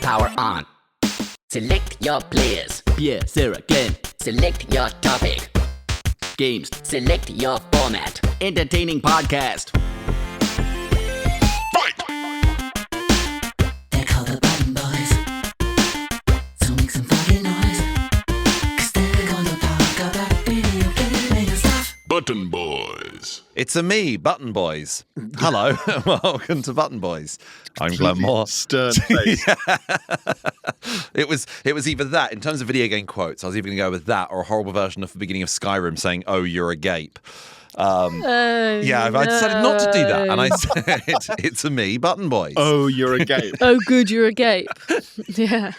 Power on. Select your players. Pierre, Sarah, Glenn. Select your topic. Games. Select your format. Entertaining podcast. They're called the Button Boys. So make some fucking noise. 'Cause they're gonna talk about video gaming and stuff. Button Boys. It's a me, Button Boys. Hello, welcome to Button Boys. I'm Glenn Moore. Stern face. It was either that, in terms of video game quotes, I was either going to go with that or a horrible version of the beginning of Skyrim saying, "Oh, you're a gape." I decided not to do that, and I said, "It's a me, Button Boys." Oh, you're a gape. Oh, good, you're a gape. Yeah.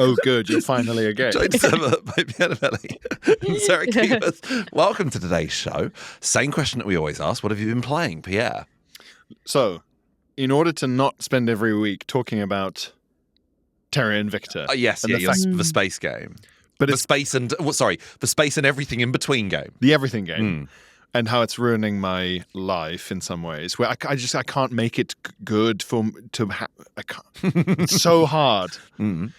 Oh, good, you're finally a gape. Joined by Pierre and Sarah Keeworth. Welcome to today's show. Same question that we always ask: what have you been playing, Pierre? So, in order to not spend every week talking about Terra Invicta. Yes, and the space game. But the it's space and everything in between game. the everything game. And how it's ruining my life in some ways. Where I can't make it good it's so hard. In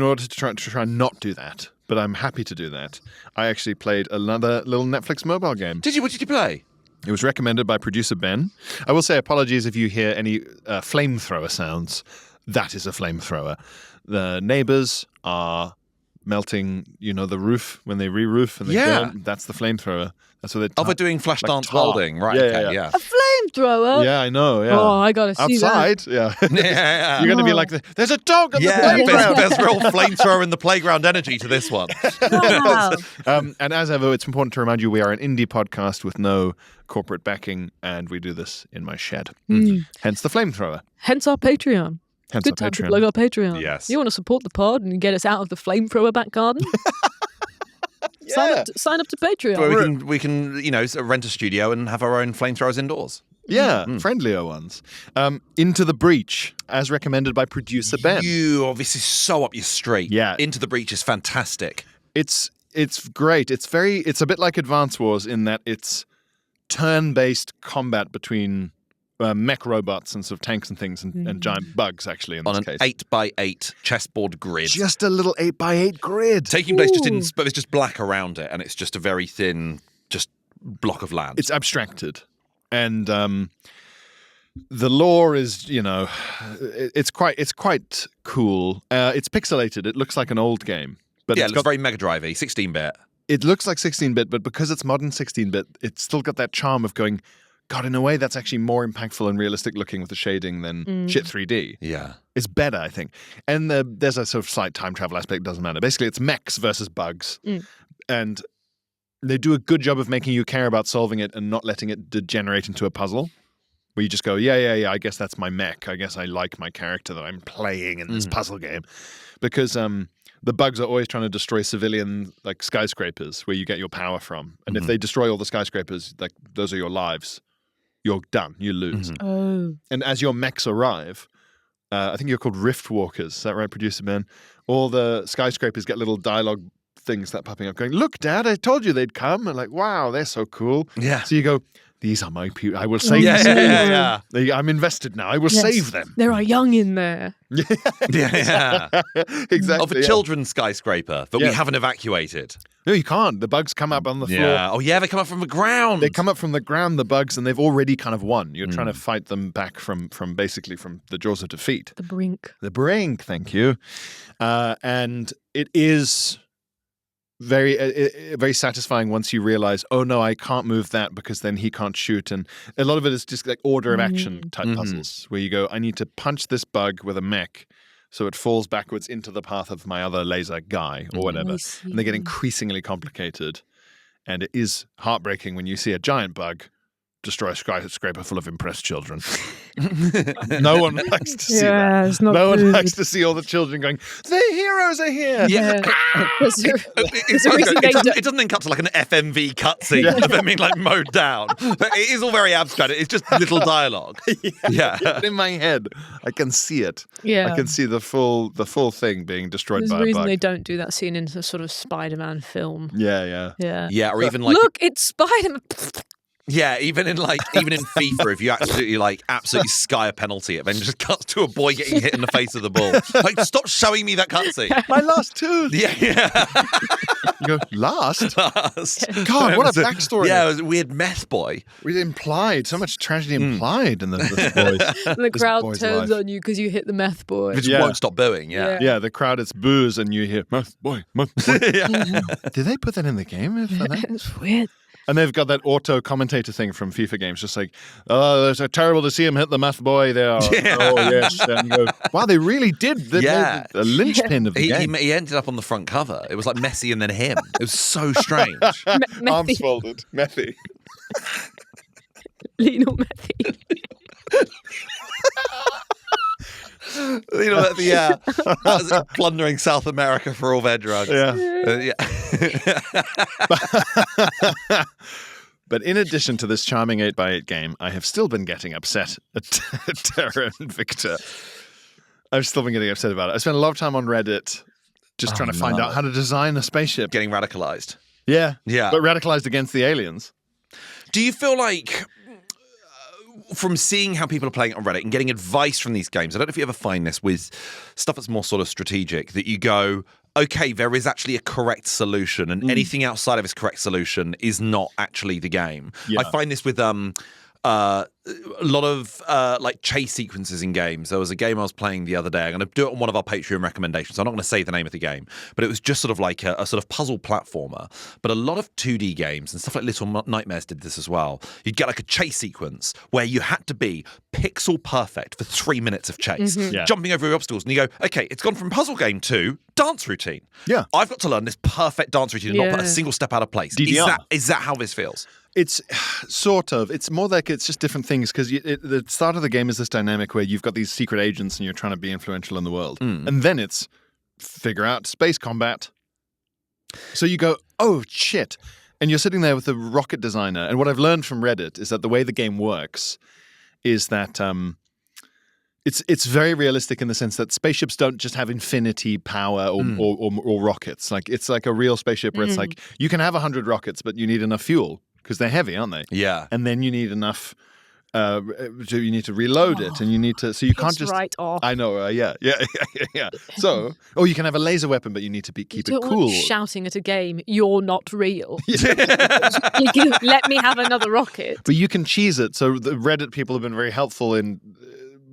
order to try and not do that, but I'm happy to do that. I actually played another little Netflix mobile game. Did you? What did you play? It was recommended by producer Ben. I will say apologies if you hear any flamethrower sounds. That is a flamethrower. The neighbors are melting, the roof when they re-roof and they burn. That's the flamethrower. That's what they're We're doing Flashdance tar. welding, right? Yeah. A flamethrower? Yeah, I know. Yeah. Oh, I gotta see Outside, that. yeah. You're going to be like, there's a dog on the Yeah, playground. there's real flamethrower in the playground energy to this one. Wow. And as ever, it's important to remind you we are an indie podcast with no corporate backing, and we do this in my shed. Hence the flamethrower. Hence our Patreon. Hence Good our time to Patreon. plug our Patreon. Yes. You want to support the pod and get us out of the flamethrower back garden? Sign up to Patreon. Where we can rent a studio and have our own flamethrowers indoors. Yeah, friendlier ones. Into the Breach, as recommended by producer Ben. This is so up your street. Yeah. Into the Breach is fantastic. It's great. It's a bit like Advance Wars in that it's turn-based combat between mech robots and sort of tanks and things and giant bugs, actually, in this On an case. 8x8 chessboard grid. Just a little 8x8 grid. Taking place but it's just black around it, and it's just a very thin, just block of land. It's abstracted. And the lore is, it's quite cool. It's pixelated. It looks like an old game. But it looks very Mega Drive-y, 16-bit. It looks like 16-bit, but because it's modern 16-bit, it's still got that charm of going, God, in a way, that's actually more impactful and realistic looking with the shading than shit 3D. Yeah. It's better, I think. And there's a sort of slight time travel aspect, doesn't matter. Basically, it's mechs versus bugs. And they do a good job of making you care about solving it and not letting it degenerate into a puzzle. Where you just go, yeah, I guess that's my mech. I guess I like my character that I'm playing in this puzzle game. Because the bugs are always trying to destroy civilian skyscrapers where you get your power from. And if they destroy all the skyscrapers, those are your lives. You're done. You lose. Oh. And as your mechs arrive, I think you're called Rift Walkers. Is that right, producer Ben? All the skyscrapers get little dialogue things that popping up going, look, Dad, I told you they'd come. And wow, they're so cool. Yeah. So you go, these are my people. I will save them. Yeah. I'm invested now. I will save them. There are young in there. Yeah. Exactly. Of a children's skyscraper that we haven't evacuated. No, you can't. The bugs come up on the floor. Yeah. Oh, yeah, they come up from the ground. They come up from the ground, the bugs, and they've already kind of won. You're trying to fight them back from basically from the jaws of defeat. The brink. The brink, thank you. And it is very satisfying once you realize, oh no, I can't move that because then he can't shoot. And a lot of it is just like order of action type puzzles where you go, I need to punch this bug with a mech so it falls backwards into the path of my other laser guy or whatever. And they get increasingly complicated. And it is heartbreaking when you see a giant bug destroy a skyscraper full of impressed children. No one likes to see that. It's not No good. one likes to see all the children going, the heroes are here. Yeah. It It doesn't then cut to like an FMV cutscene of them being mowed down. It is all very abstract. It's just little dialogue. Yeah. In my head, I can see it. Yeah. I can see the full thing being destroyed There's by a a reason bug. they don't do that scene in a sort of Spider-Man film. Yeah. Yeah. Yeah, or even like Look, it's Spider-Man. Yeah, even in FIFA, if you absolutely sky a penalty, it then just cuts to a boy getting hit in the face of the ball. Like, stop showing me that cutscene. My last tooth. Yeah. You go, last? Last. God, what a backstory. Yeah, it was a weird meth boy. We implied, so much tragedy implied in this boy's And the crowd boy's turns life. on you because you hit the meth boy. Which Yeah. won't stop booing, yeah. Yeah, the crowd, it's booze, and you hear, mouth boy, mouth boy. Did they put that in the game? For that? It's weird. And they've got that auto commentator thing from FIFA games, just like, oh, it's terrible to see him hit the meth boy there. Yeah. Oh, yes. And you go, wow, they really did. They Yeah. made a linchpin of the game. He ended up on the front cover. It was like Messi and then him. It was so strange. Arms folded. Methy. Lionel Messi. You know, that was plundering South America for all their drugs. Yeah. Yeah. But in addition to this charming 8x8 game, I have still been getting upset at Terra and Victor. I've still been getting upset about it. I spent a lot of time on Reddit just trying to find out how to design a spaceship. Getting radicalized. Yeah. Yeah. But radicalized against the aliens. Do you feel like, from seeing how people are playing it on Reddit and getting advice from these games, I don't know if you ever find this with stuff that's more sort of strategic, that you go, okay, there is actually a correct solution, and anything outside of this correct solution is not actually the game. Yeah. I find this with a lot of like chase sequences in games. There was a game I was playing the other day. I'm going to do it on one of our Patreon recommendations. I'm not going to say the name of the game, but it was just sort of like a sort of puzzle platformer. But a lot of 2D games and stuff like Little Nightmares did this as well. You'd get like a chase sequence where you had to be pixel perfect for 3 minutes of chase, Yeah. jumping over obstacles. And you go, okay, it's gone from puzzle game to dance routine. Yeah. I've got to learn this perfect dance routine and not put a Yeah. single step out of place. DDR. Is that how this feels? It's sort of. It's more like it's just different things because the start of the game is this dynamic where you've got these secret agents and you're trying to be influential in the world. And then it's figure out space combat. So you go, oh, shit. And you're sitting there with the rocket designer. And what I've learned from Reddit is that the way the game works is that it's very realistic in the sense that spaceships don't just have infinity power or rockets. Like it's like a real spaceship where it's like you can have 100 rockets, but you need enough fuel because they're heavy, aren't they? Yeah. And then you need enough. You need to reload it, and you need to. So you can't It's just. right off. I know. Yeah. So, you can have a laser weapon, but you need to keep it Don't want cool. shouting at a game, you're not real. You can let me have another rocket. But you can cheese it. So the Reddit people have been very helpful in.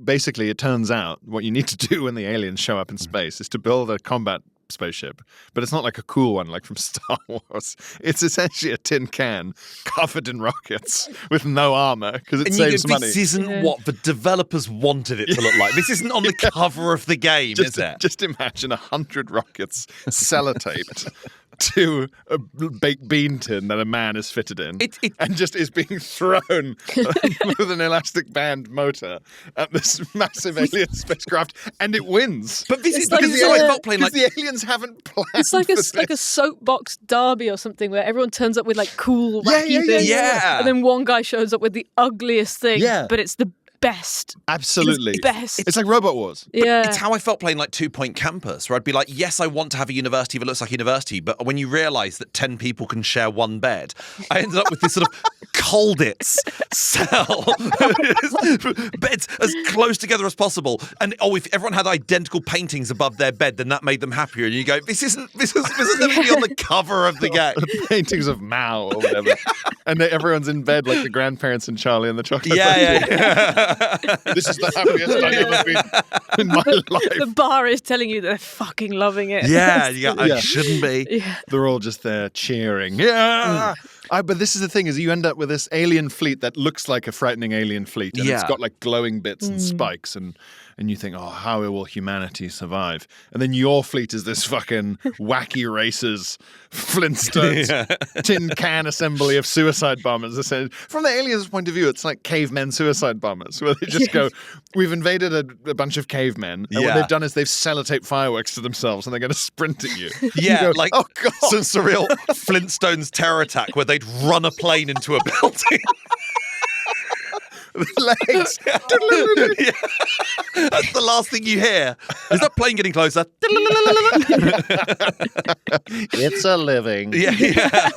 Basically, it turns out what you need to do when the aliens show up in space is to build a combat spaceship, but it's not like a cool one like from Star Wars. It's essentially a tin can covered in rockets with no armor because it And saves money. This isn't what the developers wanted it to look like. This isn't on the cover of the game, is it? Just imagine 100 rockets sellotaped to a baked bean tin that a man is fitted in and just is being thrown with an elastic band motor at this massive alien spacecraft, and it wins. But this It's is like because a- I felt playing like the aliens haven't planned It's like for like a this. soapbox derby or something where everyone turns up with like cool, Yeah, wacky yeah, yeah, things. yeah. And then one guy shows up with the ugliest thing, Yeah. but it's the best. Absolutely. It's best. It's like Robot Wars. Yeah. It's how I felt playing like 2 Point Campus, where I'd be like, yes, I want to have a university that looks like a university, but when you realise that 10 people can share one bed, I ended up with this sort of Colditz cell. Beds as close together as possible. And if everyone had identical paintings above their bed, then that made them happier. And you go, this isn't never be on the cover of the game. Paintings of Mao or whatever. And everyone's in bed like the grandparents in Charlie and the Chocolate Factory. Yeah. This is the happiest I've ever been in my life. The bar is telling you they're fucking loving it. Yeah, you go, I Yeah. shouldn't be. Yeah. They're all just there cheering. Yeah. But this is the thing: is you end up with this alien fleet that looks like a frightening alien fleet, and it's Yeah. got like glowing bits and spikes, and you think, oh, how will humanity survive? And then your fleet is this fucking wacky racers, Flintstones, tin can assembly of suicide bombers. From the aliens' point of view, it's like cavemen suicide bombers, where they just go, we've invaded a bunch of cavemen, and what they've done is they've sellotaped fireworks to themselves, and they're going to sprint at you. Yeah, You go, like oh god, some surreal Flintstones terror attack where they'd run a plane into a building. Legs. Yeah. That's the last thing you hear. Is that plane getting closer? It's a living. Yeah, yeah.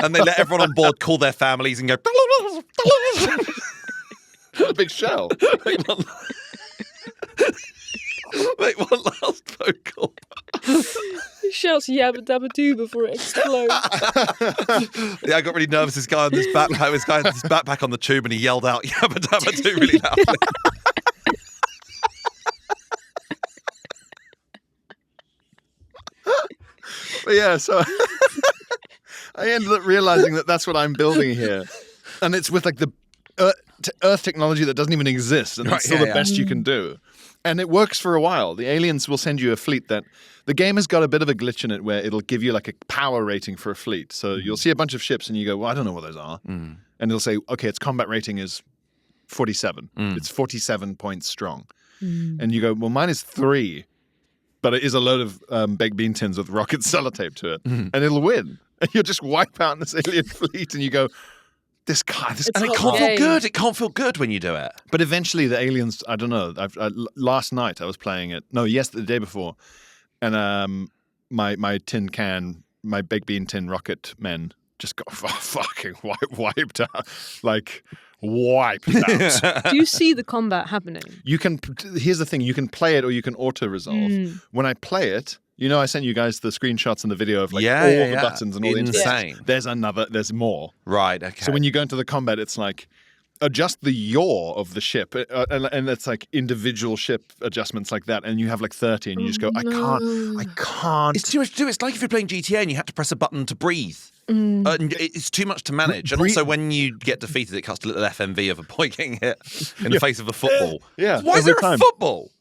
And they let everyone on board call their families and go. A big shell. Make one last vocal. He shouts yabba dabba doo before it explodes. Yeah, I got really nervous. This guy had this backpack on the tube, and he yelled out "yabba dabba doo" really loudly. But yeah, so I ended up realizing that that's what I'm building here, and it's with like the Earth technology that doesn't even exist, and it's still the best you can do. And it works for a while. The aliens will send you a fleet that the game has got a bit of a glitch in it where it'll give you like a power rating for a fleet. So you'll see a bunch of ships and you go, well, I don't know what those are. And it'll say, okay, its combat rating is 47. It's 47 points strong. And you go, well, mine is 3, but it is a load of baked bean tins with rocket sellotape to it. And it'll win. And you'll just wipe out this alien fleet and you go, this guy, this And it can't feel good. It can't feel good when you do it. But eventually the aliens, I don't know. Last night I was playing it. No, the day before. And my tin can, my baked bean tin rocket men just got fucking wiped out. Like, wiped out. Do you see the combat happening? Here's the thing. You can play it or you can auto-resolve. When I play it, you know, I sent you guys the screenshots and the video of like all the buttons and all the insane. There's more. Right, okay. So when you go into the combat, it's like adjust the yaw of the ship, and it's like individual ship adjustments like that, and you have like 30, and you just go, I can't. It's too much to do. It's like if you're playing GTA and you had to press a button to breathe. And it's too much to manage. And also when you get defeated, it cuts to a little FMV of a boy getting hit in the face of a football. Yeah. Why is there a football?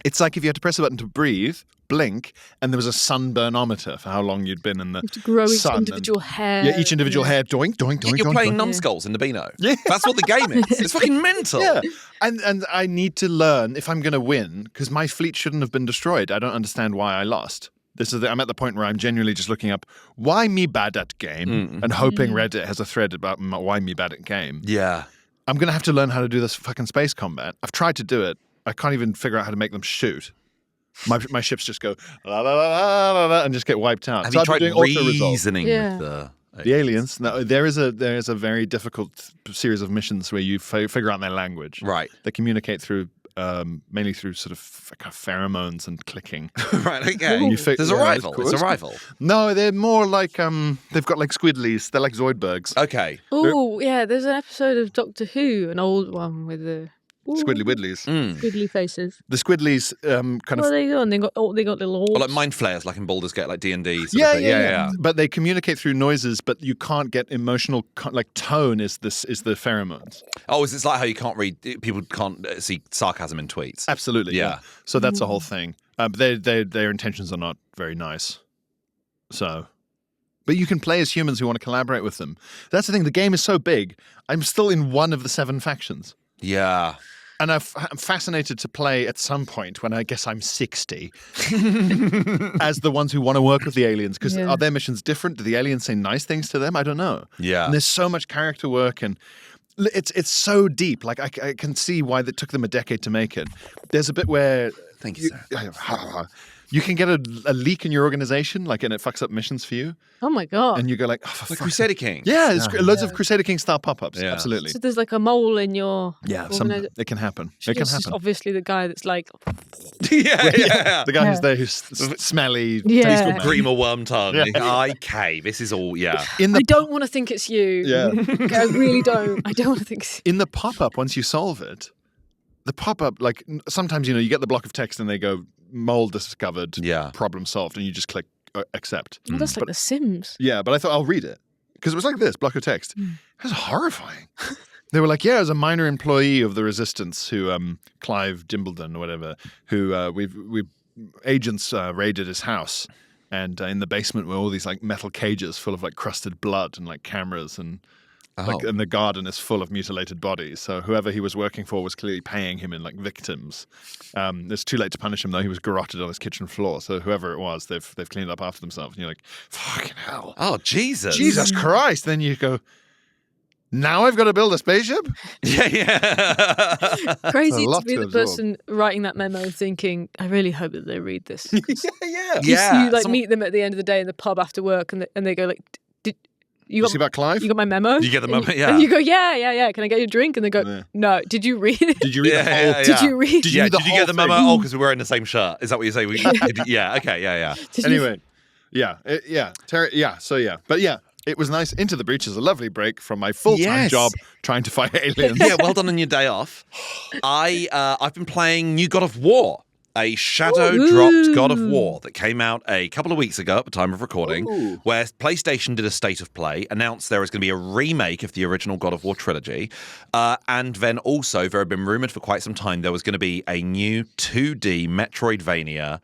It's like if you had to press a button to breathe, blink, and there was a sunburnometer for how long you'd been in the To grow each sun. individual hair. Yeah, each individual hair, doink, doink, doink, You're doink, playing doink. numbskulls in the Beano. Yeah. That's what the game is. It's fucking mental. Yeah, and I need to learn if I'm going to win, because my fleet shouldn't have been destroyed. I don't understand why I lost. I'm at the point where I'm genuinely just looking up why me bad at game and hoping Reddit has a thread about why me bad at game. Yeah. I'm going to have to learn how to do this fucking space combat. I've tried to do it. I can't even figure out how to make them shoot. My ships just go la, la, la, la, la, and just get wiped out. Have So you I've been tried doing auto-resolve. reasoning with the aliens? No, there is a very difficult series of missions where you figure out their language. Right. They communicate through mainly through sort of pheromones and clicking. Right, okay. There's a rival. It's a rival. No, they're more like they've got like squidlies. They're like Zoidbergs. Okay. Oh, yeah, there's an episode of Doctor Who, an old one with the Squiddly Widleys. squiddly faces. The Squidlies kind What of... are they got? They got little orbs. Or like mind flayers, like in Baldur's Gate, like D&D. Yeah. But they communicate through noises, but you can't get emotional... Like tone is the pheromones. Oh, it's like how you can't read... People can't see sarcasm in tweets. Absolutely, Yeah. So that's the whole thing. But their intentions are not very nice. So... But you can play as humans who want to collaborate with them. That's the thing. The game is so big. I'm still in one of the 7 factions. Yeah. And I'm fascinated to play at some point when I guess I'm 60 as the ones who want to work with the aliens. Because are their missions different? Do the aliens say nice things to them? I don't know. Yeah. And there's so much character work and it's so deep. Like I can see why it took them a decade to make it. There's a bit where... Thank you, sir. You can get a leak in your organization, like, and it fucks up missions for you. Oh my god! And you go like, oh, for Like fuck. Crusader King. Yeah, there's loads of Crusader King style pop-ups. Yeah. Absolutely. So there's like a mole in your. Yeah, it can happen. It can It's just happen. obviously the guy that's like. yeah. The guy who's there who's smelly. Yeah. tasteful man. Grima worm tongue. Yeah. Okay, this is all, yeah. In I the don't want to think it's you. Yeah. I really don't. I don't want to think it's. in the pop-up, once you solve it, the pop-up, like sometimes you get the block of text and they go mole discovered, problem solved, and you just click accept. Well, that's like The Sims. Yeah, but I thought I'll read it because it was like this block of text. It was horrifying. They were like, as a minor employee of the Resistance, who Clive Dimbledon or whatever, who we agents raided his house, and in the basement were all these like metal cages full of like crusted blood and like cameras and. And the garden is full of mutilated bodies. So whoever he was working for was clearly paying him in like victims. It's too late to punish him though. He was garroted on his kitchen floor. So whoever it was, they've cleaned up after themselves. And you're like, fucking hell. Oh, Jesus. Jesus Christ. Then you go, Now I've got to build a spaceship? Yeah. Crazy a lot to be to the absorb. person writing that memo thinking, I really hope that they read this. 'Cause Yeah. you like meet them at the end of the day in the pub after work and they go like, did You see about Clive? you got my memo? You get the And memo, yeah. And you go, yeah. Can I get you a drink? And they go, Yeah. no. Did you read it? Did you read the whole Yeah. Did you read? Did you read the Did you whole get the memo? thing? Oh, because we're wearing the same shirt. Is that what you say? Yeah. Okay. Yeah. Did you- Anyway, But yeah, it was nice. Into the Breach is a lovely break from my full-time Yes. job trying to fight aliens. Yeah. Well done on your day off. I've been playing new God of War. A shadow-dropped God of War that came out a couple of weeks ago at the time of recording, where PlayStation did a state of play, announced there is going to be a remake of the original God of War trilogy, and then also there had been rumoured for quite some time there was going to be a new 2D Metroidvania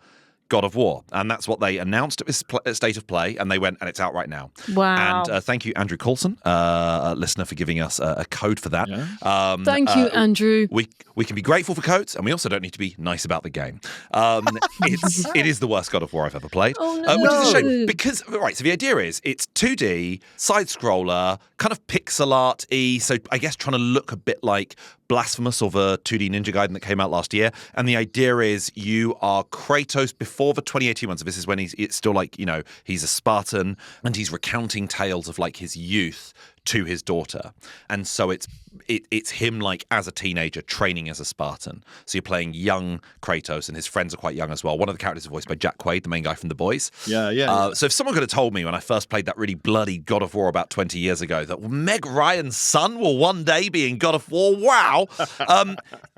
God of War, and that's what they announced at this state of play, and they went, and it's out right now. Wow. And thank you, Andrew Coulson, a listener, for giving us a code for that. Yeah. Thank you, Andrew. We can be grateful for codes, and we also don't need to be nice about the game. It is the worst God of War I've ever played, Oh, no. which is a shame because so the idea is it's 2D side scroller, kind of pixel art-y, so I guess trying to look a bit like Blasphemous or the 2D Ninja Gaiden that came out last year. And the idea is you are Kratos before the 2018 one. So this is when it's still like, he's a Spartan and he's recounting tales of like his youth to his daughter. And so it's him like as a teenager training as a Spartan. So you're playing young Kratos and his friends are quite young as well. One of the characters is voiced by Jack Quaid, the main guy from The Boys. Yeah. So if someone could have told me when I first played that really bloody God of War about 20 years ago that Meg Ryan's son will one day be in God of War, wow.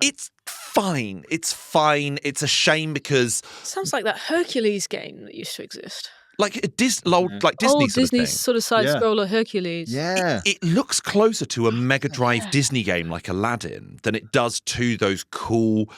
It's fine. It's fine. It's a shame because Sounds like that Hercules game that used to exist. like Disney Old sort of Disney thing. sort of side scroller Hercules. Yeah. It looks closer to a Mega Drive Disney game like Aladdin than it does to those cool,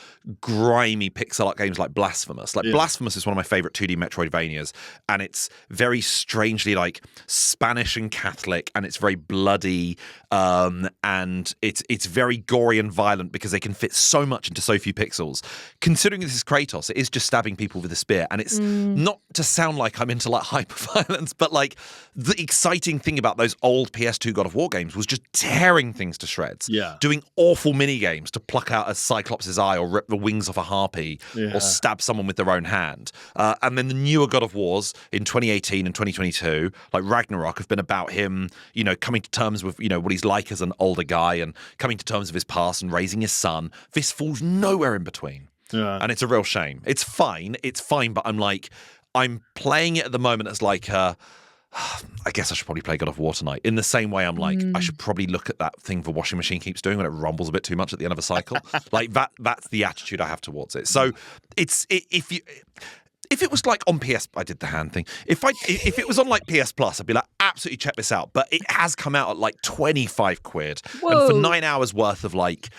grimy pixel art games like Blasphemous. Like Blasphemous is one of my favorite 2D Metroidvanias, and it's very strangely like Spanish and Catholic, and it's very bloody, and it's very gory and violent because they can fit so much into so few pixels. Considering this is Kratos, it is just stabbing people with a spear, and it's not to sound like I'm into like hyper violence, but like the exciting thing about those old PS2 God of War games was just tearing things to shreds. Yeah. Doing awful mini games to pluck out a Cyclops' eye or rip the wings off a harpy or stab someone with their own hand. And then the newer God of Wars in 2018 and 2022, like Ragnarok, have been about him, coming to terms with, what he's like as an older guy and coming to terms with his past and raising his son. This falls nowhere in between. Yeah. And it's a real shame. It's fine, but I'm playing it at the moment as like I guess I should probably play God of War tonight. In the same way, I'm like, I should probably look at that thing the washing machine keeps doing when it rumbles a bit too much at the end of a cycle. Like that's the attitude I have towards it. So if it was like on PS, I did the hand thing. If it was on like PS Plus, I'd be like, absolutely check this out. But it has come out at like 25 quid. Whoa. And for 9 hours worth of like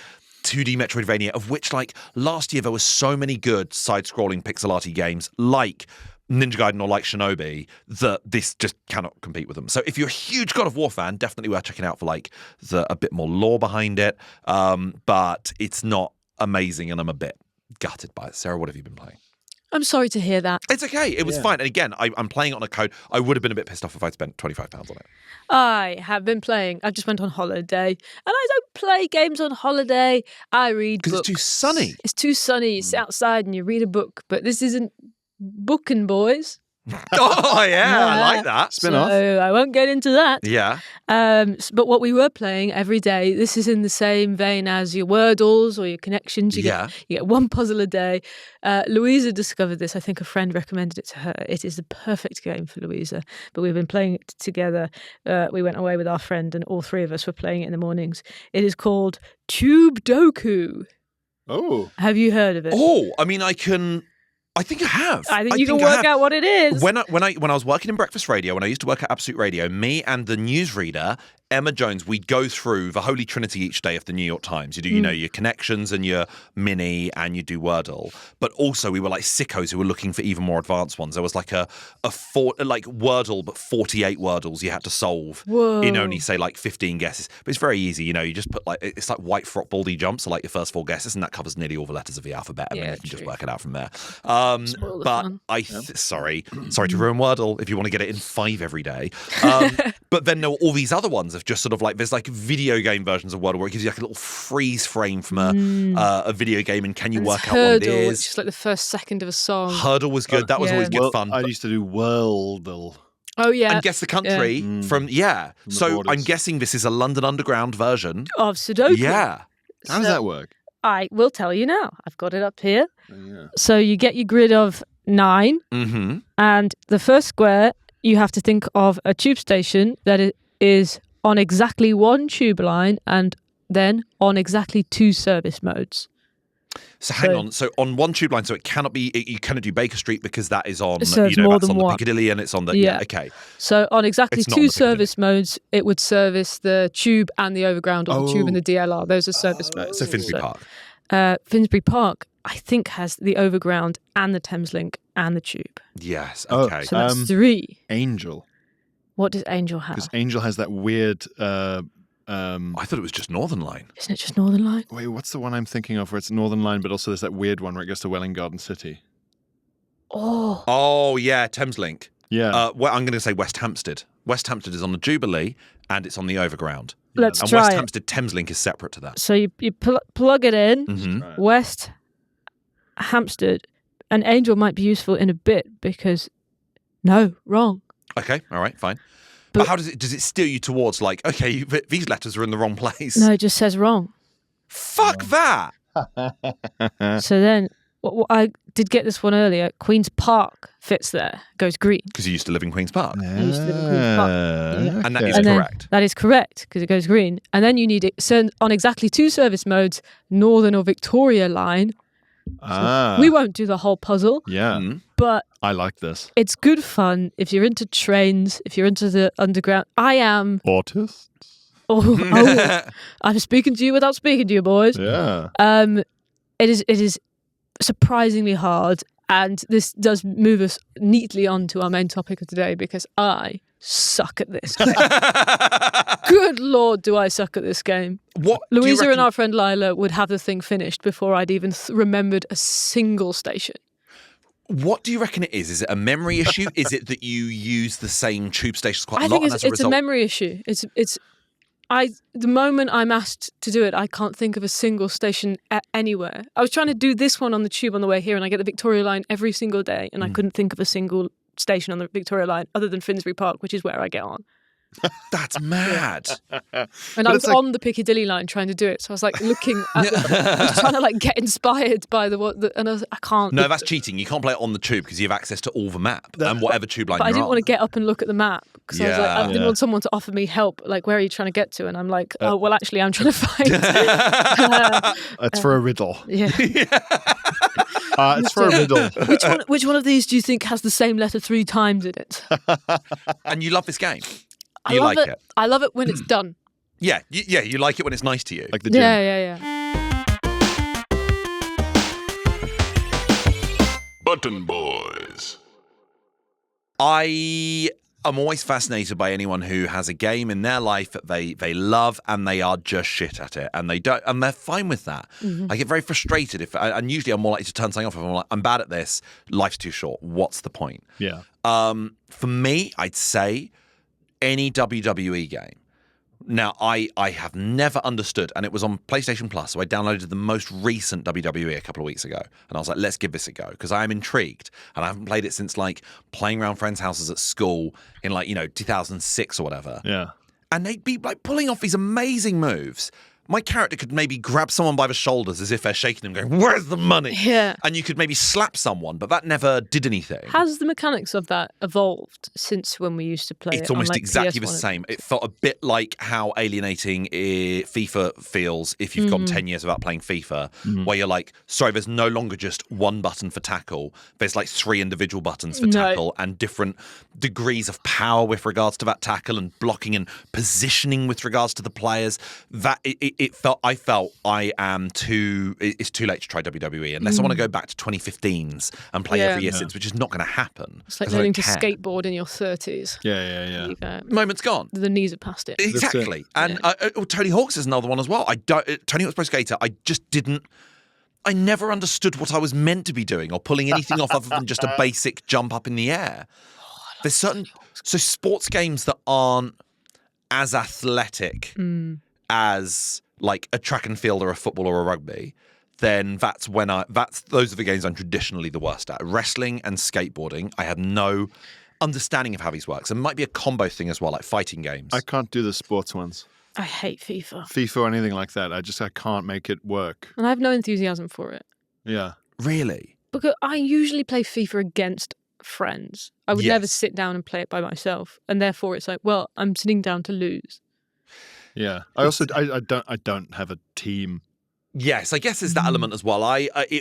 2D Metroidvania, of which like last year there were so many good side-scrolling pixel arty games like Ninja Gaiden or like Shinobi that this just cannot compete with them. So if you're a huge God of War fan, definitely worth checking out for like a bit more lore behind it. But it's not amazing and I'm a bit gutted by it. Sarah, what have you been playing? I'm sorry to hear that. It's okay. It was fine. And again, I'm playing it on a code. I would have been a bit pissed off if I'd spent £25 on it. I have been playing. I just went on holiday. And I don't play games on holiday. I read books. Because it's too sunny. It's too sunny. You sit outside and you read a book. But this isn't booking, boys. Oh, yeah. I like that. Spin-off. So I won't get into that. Yeah. But what we were playing every day, this is in the same vein as your Wordles or your connections. You get one puzzle a day. Louisa discovered this. I think a friend recommended it to her. It is the perfect game for Louisa. But we've been playing it together. We went away with our friend and all three of us were playing it in the mornings. It is called Tubeu. Oh. Have you heard of it? Oh, I think I have. I think you can work out what it is. When I was working in breakfast radio, when I used to work at Absolute Radio, me and the newsreader Emma Jones, we'd go through the Holy Trinity each day of the New York Times. You do, your connections and your mini, and you do Wordle. But also, we were like sickos who were looking for even more advanced ones. There was like like Wordle, but 48 Wordles you had to solve in only say like 15 guesses. But it's very easy. You just put it's like white frock baldy jumps, so like your first 4 guesses, and that covers nearly all the letters of the alphabet, and then you can just work it out from there. But sorry to ruin Wordle if you want to get it in 5 every day. But then there were all these other ones of of just sort of like, there's like video game versions of Wordle where it gives you like a little freeze frame from a video game, and can you work out what it Hurdle, is? which is like the first second of a song. Hurdle was good. That was always good fun. I used to do Worldle. Oh yeah, and guess the country from the So borders. I'm guessing this is a London Underground version. of Sudoku. Yeah. How does that work? I will tell you now. I've got it up here. Yeah. So you get your grid of 9, Mm-hmm. and the first square you have to think of a tube station that is on exactly one tube line and then on exactly 2 service modes. So hang on. So on one tube line, so it cannot be. You cannot do Baker Street because that is on. It serves you know, more that's than on the one. Piccadilly, and it's on the. Yeah. Okay. So on exactly It's not 2 on the Piccadilly. service modes, it would service the tube and the overground, or the tube and the DLR. Those are service modes. So Finsbury Park. Finsbury Park, I think, has the overground and the Thameslink and the tube. Yes. Oh, Okay. So that's 3. Angel. What does Angel have? Because Angel has that weird. I thought it was just Northern Line. Isn't it just Northern Line? Wait, what's the one I'm thinking of where it's Northern Line, but also there's that weird one where it goes to Welwyn Garden City? Oh, Oh yeah, Thameslink. Yeah. Well, I'm going to say West Hampstead. West Hampstead is on the Jubilee, and it's on the overground. let's And try West it. Hampstead Thameslink is separate to that. So you plug it in, Mm-hmm. West Hampstead, and Angel might be useful in a bit because, no, wrong. Okay. All right. Fine. But But- how does it steer you towards like, okay, these letters are in the wrong place? No, it just says wrong. Fuck that. So then, what I did get this one earlier. Queen's Park fits there, goes green. Because you used to live in Queen's Park. I used to live in Queen's Park. Yeah. And that is And then- correct. That is correct because it goes green. And then you need it on exactly 2 service modes, Northern or Victoria line. We won't do the whole puzzle, Yeah. Mm. but I like this. it's good fun if you're into trains, if you're into the underground. I am. Autist? Oh, I'm speaking to you without speaking to you, boys. Yeah. It is surprisingly hard, and this does move us neatly on to our main topic of today because I suck at this game. Good Lord, do I suck at this game. What do you Louisa reckon- and our friend Lila would have the thing finished before I'd even remembered a single station. What do you reckon it is? Is it a memory issue? Is it that you use the same tube stations quite I a lot? think And as a it's a result, memory issue. The moment I'm asked to do it, I can't think of a single station anywhere. I was trying to do this one on the tube on the way here, and I get the Victoria line every single day, and I couldn't think of a single station on the Victoria line other than Finsbury Park, which is where I get on. That's mad. And I was on the Piccadilly line trying to do it, so I was like looking at I was trying to like get inspired by and I was I can't. No, that's cheating. You can't play it on the tube because you have access to all the map and whatever tube line But I you're didn't on. want to get up and look at the map because I was like, I didn't Yeah. want someone to offer me help. Like, where are you trying to get to? And I'm like, oh, well, actually, I'm trying to find. It's for a riddle. Yeah. It's for a riddle. Which one of these do you think has the same letter 3 times in it? And you love this game. I You love like it. it. I love it when it's done. Yeah, you like it when it's nice to you. Like the gym. Yeah. Button Boys. I am always fascinated by anyone who has a game in their life that they love and they are just shit at it and they're fine with that. I get very frustrated and usually I'm more likely to turn something off if I'm like, I'm bad at this, life's too short. What's the point? Yeah. For me, I'd say any WWE game. Now, I have never understood, and it was on PlayStation Plus, so I downloaded the most recent WWE a couple of weeks ago, and I was like, let's give this a go, because I am intrigued, and I haven't played it since, like, playing around friends' houses at school in, like, 2006 or whatever. Yeah. And they'd be, like, pulling off these amazing moves. My character could maybe grab someone by the shoulders as if they're shaking them, going, where's the money? Yeah. And you could maybe slap someone, but that never did anything. Has the mechanics of that evolved since when we used to play it? It's on, almost like, exactly the PS1? same. It felt a bit like how alienating FIFA feels if you've gone 10 years without playing FIFA, where you're like, sorry, there's no longer just one button for tackle. There's like 3 individual buttons for tackle and different degrees of power with regards to that tackle and blocking and positioning with regards to the players. That I felt it's too late to try WWE unless I want to go back to 2015s and play every year since, which is not going to happen. It's like 'cause I learning don't to care. skateboard in your 30s. Yeah. You go, Moment's gone. the knees are past it. Exactly. And Tony Hawk's is another one as well. Tony Hawk's Pro Skater, I never understood what I was meant to be doing or pulling anything off other than just a basic jump up in the air. There's certain sports games that aren't as athletic as like a track and field or a football or a rugby, then those are the games I'm traditionally the worst at. Wrestling and skateboarding, I had no understanding of how these works. It might be a combo thing as well, like fighting games. I can't do the sports ones. I hate FIFA. FIFA or anything like that. I can't make it work. And I have no enthusiasm for it. Yeah. Really? Because I usually play FIFA against friends. I would never sit down and play it by myself. And therefore it's like, well, I'm sitting down to lose. Yeah. I also I don't have a team. Yes, I guess there's that element as well.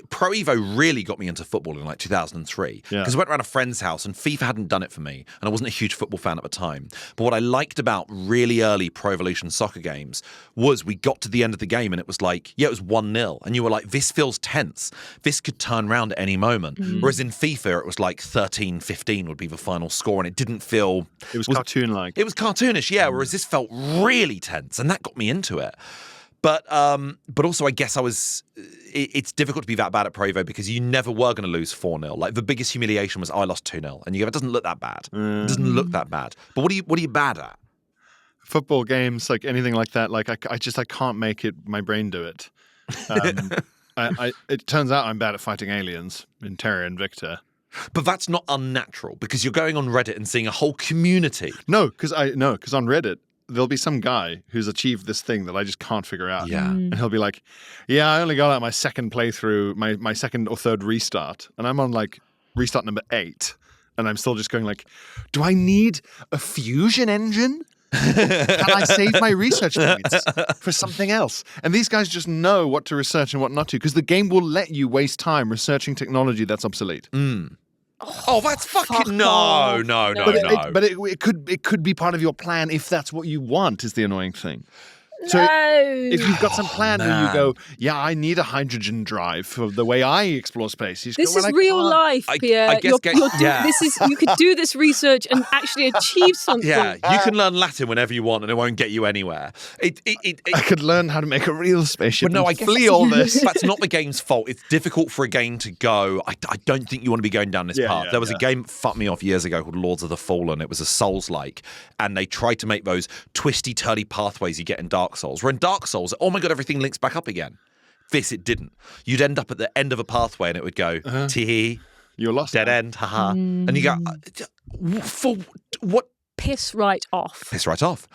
Pro Evo really got me into football in like 2003 because I went around a friend's house and FIFA hadn't done it for me, and I wasn't a huge football fan at the time. But what I liked about really early Pro Evolution soccer games was we got to the end of the game and it was like, it was 1-0, and you were like, this feels tense. This could turn around at any moment. Whereas in FIFA, it was like 13-15 would be the final score, and it didn't feel... It was cartoon-like. It was cartoonish, yeah, whereas this felt really tense, and that got me into it. But also, I guess it's difficult to be that bad at Pro Evo because you never were going to lose 4-0. Like, the biggest humiliation was I lost 2-0. And you go, it doesn't look that bad. It doesn't look that bad. But what are you bad at? Football games, like anything like that, like I can't make my brain do it. It turns out I'm bad at fighting aliens in Terra and Victor. But that's not unnatural because you're going on Reddit and seeing a whole community. No, because on Reddit, there'll be some guy who's achieved this thing that I just can't figure out. Yeah. And he'll be like, yeah, I only got out my second playthrough, my second or third restart. And I'm on like restart number 8. And I'm still just going like, do I need a fusion engine? Can I save my research points for something else? And these guys just know what to research and what not to, because the game will let you waste time researching technology that's obsolete. Oh, that's fucking no. But it could be part of your plan if that's what you want. Is the annoying thing. So if you've got some plan where you go, yeah, I need a hydrogen drive for the way I explore space. This is real life, Pierre. You could do this research and actually achieve something. Yeah, you can learn Latin whenever you want, and it won't get you anywhere. I could learn how to make a real spaceship. But no, and flee all this. That's not the game's fault. It's difficult for a game to go. I don't think you want to be going down this path. There was a game that fucked me off years ago called Lords of the Fallen. It was a Souls-like, and they tried to make those twisty, turdy pathways you get in Dark Souls. Where in Dark Souls, oh my god, everything links back up again. This, it didn't. You'd end up at the end of a pathway and it would go, tee, you're lost. dead end, haha. And you go, for what? Piss right off. Piss right off.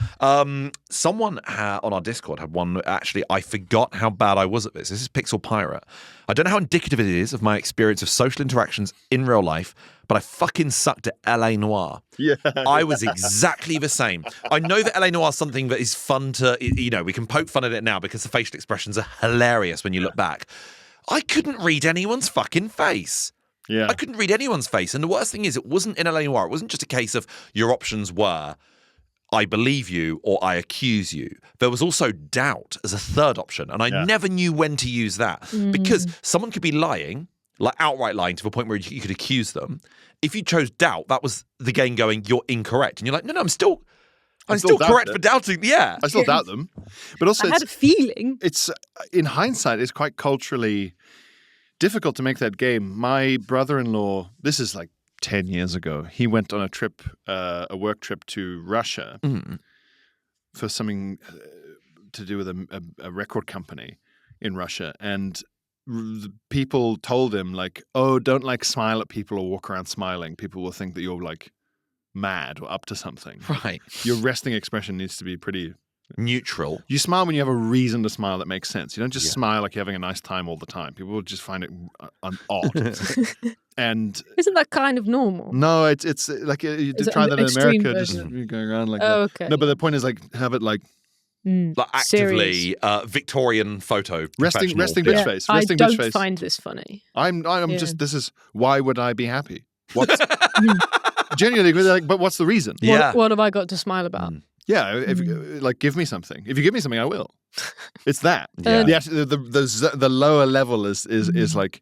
Someone on our Discord had one. Actually, I forgot how bad I was at this. This is Pixel Pirate. I don't know how indicative it is of my experience of social interactions in real life, but I fucking sucked at L.A. Noire. Yeah. I was exactly the same. I know that L.A. Noire is something that is fun to, we can poke fun at it now because the facial expressions are hilarious when you look back. I couldn't read anyone's fucking face. Yeah. I couldn't read anyone's face. And the worst thing is, it wasn't in L.A. Noire. It wasn't just a case of your options were, I believe you or I accuse you. There was also doubt as a third option. And I never knew when to use that because someone could be lying, like outright lying to the point where you could accuse them. If you chose doubt, that was the game going, you're incorrect. And you're like, no, I'm still correct for doubting. Yeah. I still doubt them. But also, I had a feeling. It's, in hindsight, it's quite culturally difficult to make that game. My brother-in-law, this is like 10 years ago, he went on a trip, a work trip to Russia for something to do with a record company in Russia. And the people told him like, oh, don't like smile at people or walk around smiling. People will think that you're like mad or up to something. Right. Your resting expression needs to be pretty neutral. You smile when you have a reason to smile that makes sense. You don't just smile like you're having a nice time all the time. People will just find it odd. And isn't that kind of normal? No, it's like you did try that in America, just going around like that. Okay. No, but the point is like have it like like actively Victorian photo. Resting bitch face. I Resting don't bitch face. find this funny. I'm just. This is why would I be happy? What's genuinely like? But what's the reason? What have I got to smile about? Yeah, if like give me something. If you give me something, I will. It's that. The lower level is like,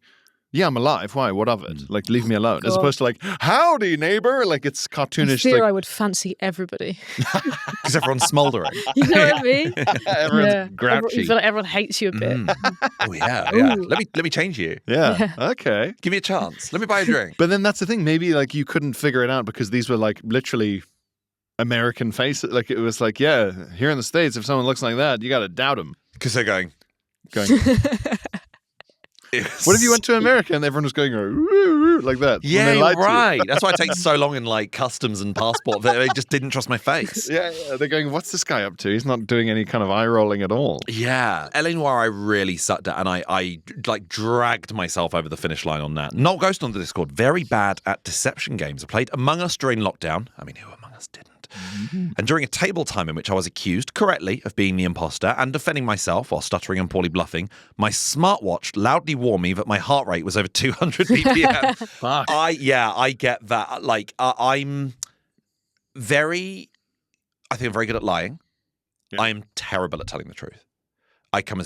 yeah, I'm alive. Why? What of it? Like, leave me alone. As opposed to like, howdy, neighbor. Like, it's cartoonish. I fear I would fancy everybody. Because everyone's smouldering. You know what I mean? Everyone's grouchy. You feel like everyone hates you a bit. Oh yeah. Let me change you. Yeah. Okay. Give me a chance. Let me buy a drink. But then that's the thing. Maybe like you couldn't figure it out because these were like literally American face. Like it was like, yeah, here in the States, if someone looks like that, you got to doubt them. Because they're going. What if you went to America and everyone was going like that? Yeah, right. That's why it takes so long in like customs and passport. They just didn't trust my face. Yeah, they're going, what's this guy up to? He's not doing any kind of eye rolling at all. Yeah. L.A. Noire, I really sucked at, and I like dragged myself over the finish line on that. Not Ghost on the Discord, very bad at deception games. I played Among Us during lockdown. I mean, who among us didn't? And during a table time in which I was accused correctly of being the imposter and defending myself while stuttering and poorly bluffing, my smartwatch loudly warned me that my heart rate was over 200 BPM. Fuck. I get that. Like, I'm very good at lying. Yeah. I am terrible at telling the truth. I come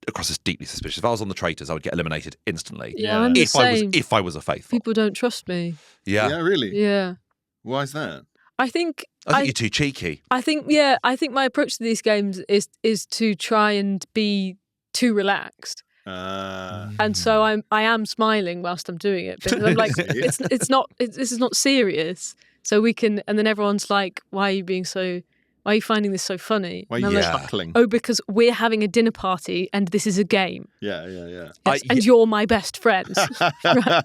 across as deeply suspicious. If I was on the traitors, I would get eliminated instantly. Yeah, I'm the same. If I was a faithful. People don't trust me. Yeah, really? Yeah. Why is that? I think you're too cheeky. I think my approach to these games is to try and be too relaxed. And so I am smiling whilst I'm doing it, because I'm like, this is not serious. So we can, and then everyone's like, why are you finding this so funny? Why are you chuckling? Oh, because we're having a dinner party and this is a game. Yeah. Yes, and you're my best friend.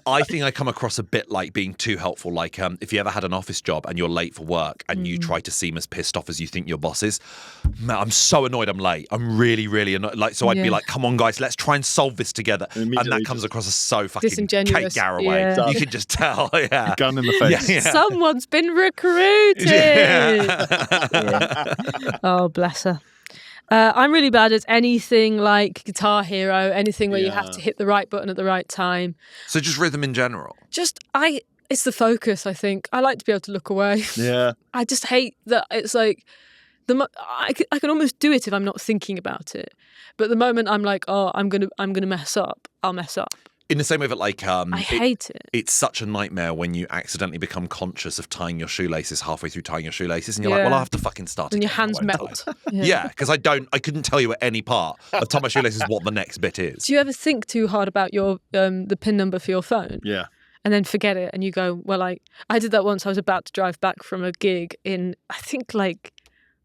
I think I come across a bit like being too helpful. Like if you ever had an office job and you're late for work and you try to seem as pissed off as you think your boss is, man, I'm so annoyed I'm late. I'm really, really annoyed. Like, so I'd be like, come on, guys, let's try and solve this together. And that comes across as so fucking disingenuous. Kate Garraway. Yeah. You can just tell. Yeah. Gun in the face. Yeah. Someone's been recruited. Yeah. Oh, bless her. I'm really bad at anything like Guitar Hero, anything where you have to hit the right button at the right time. So just rhythm in general? It's the focus, I think. I like to be able to look away. Yeah. I just hate that it's like, I can almost do it if I'm not thinking about it. But the moment I'm like, oh, I'm gonna mess up, I'll mess up. In the same way that, like, I hate it. It's such a nightmare when you accidentally become conscious of tying your shoelaces halfway through tying your shoelaces, and you're like, well, I have to fucking start and again. your hands melt. Yeah, because I couldn't tell you at any part of tying my shoelaces what the next bit is. Do you ever think too hard about your the PIN number for your phone? Yeah. And then forget it, and you go, well, I did that once. I was about to drive back from a gig in, I think, like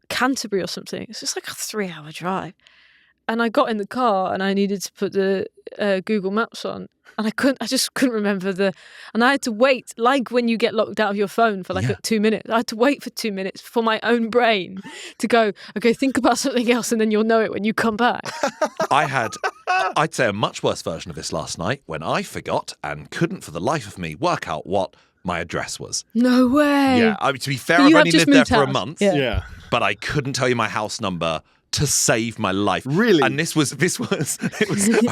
Canterbury or something. It's just like a 3-hour drive. And I got in the car and I needed to put the Google Maps on. And I just couldn't remember and I had to wait, like when you get locked out of your phone for 2 minutes. I had to wait for 2 minutes for my own brain to go, okay, think about something else, and then you'll know it when you come back. I'd say a much worse version of this last night when I forgot and couldn't for the life of me work out what my address was. No way. Yeah, I mean, to be fair, I've only lived there for a month. Yeah. But I couldn't tell you my house number to save my life. Really? And it was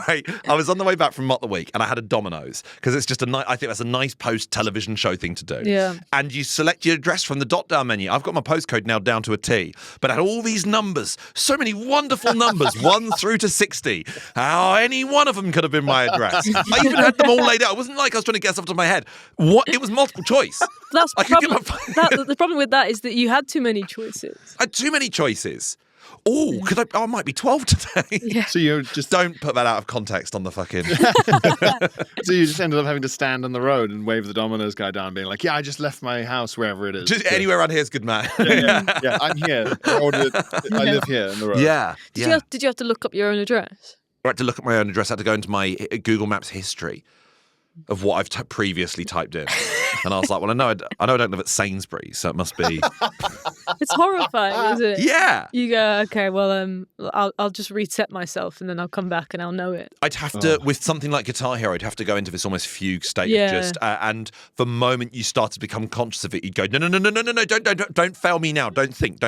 right. I was on the way back from Mott the Week and I had a Domino's, because it's just I think that's a nice post-television show thing to do. Yeah. And you select your address from the drop-down menu. I've got my postcode now down to a T, but it had all these numbers, so many wonderful numbers, 1 through to 60. How any one of them could have been my address. I even had them all laid out. It wasn't like I was trying to get stuff to my head. It was multiple choice. That's the problem with that is that you had too many choices. I had too many choices. Oh, I might be 12 today. Yeah. So you just don't put that out of context on the fucking. So you just ended up having to stand on the road and wave the Domino's guy down, being like, "Yeah, I just left my house wherever it is. Just anywhere around here is good, man." Yeah, I'm here. I live here in the road. Yeah. Did you have to look up your own address? I had to look at my own address. I had to go into my Google Maps history of what I've previously typed in. And I was like, well, I know I don't live at Sainsbury's, so it must be. It's horrifying, isn't it? Yeah. You go, okay, well, I'll just reset myself and then I'll come back and I'll know it. I'd have to, with something like Guitar Hero, I'd have to go into this almost fugue state of just, and the moment you start to become conscious of it, you'd go, no, don't fail me now. Don't think.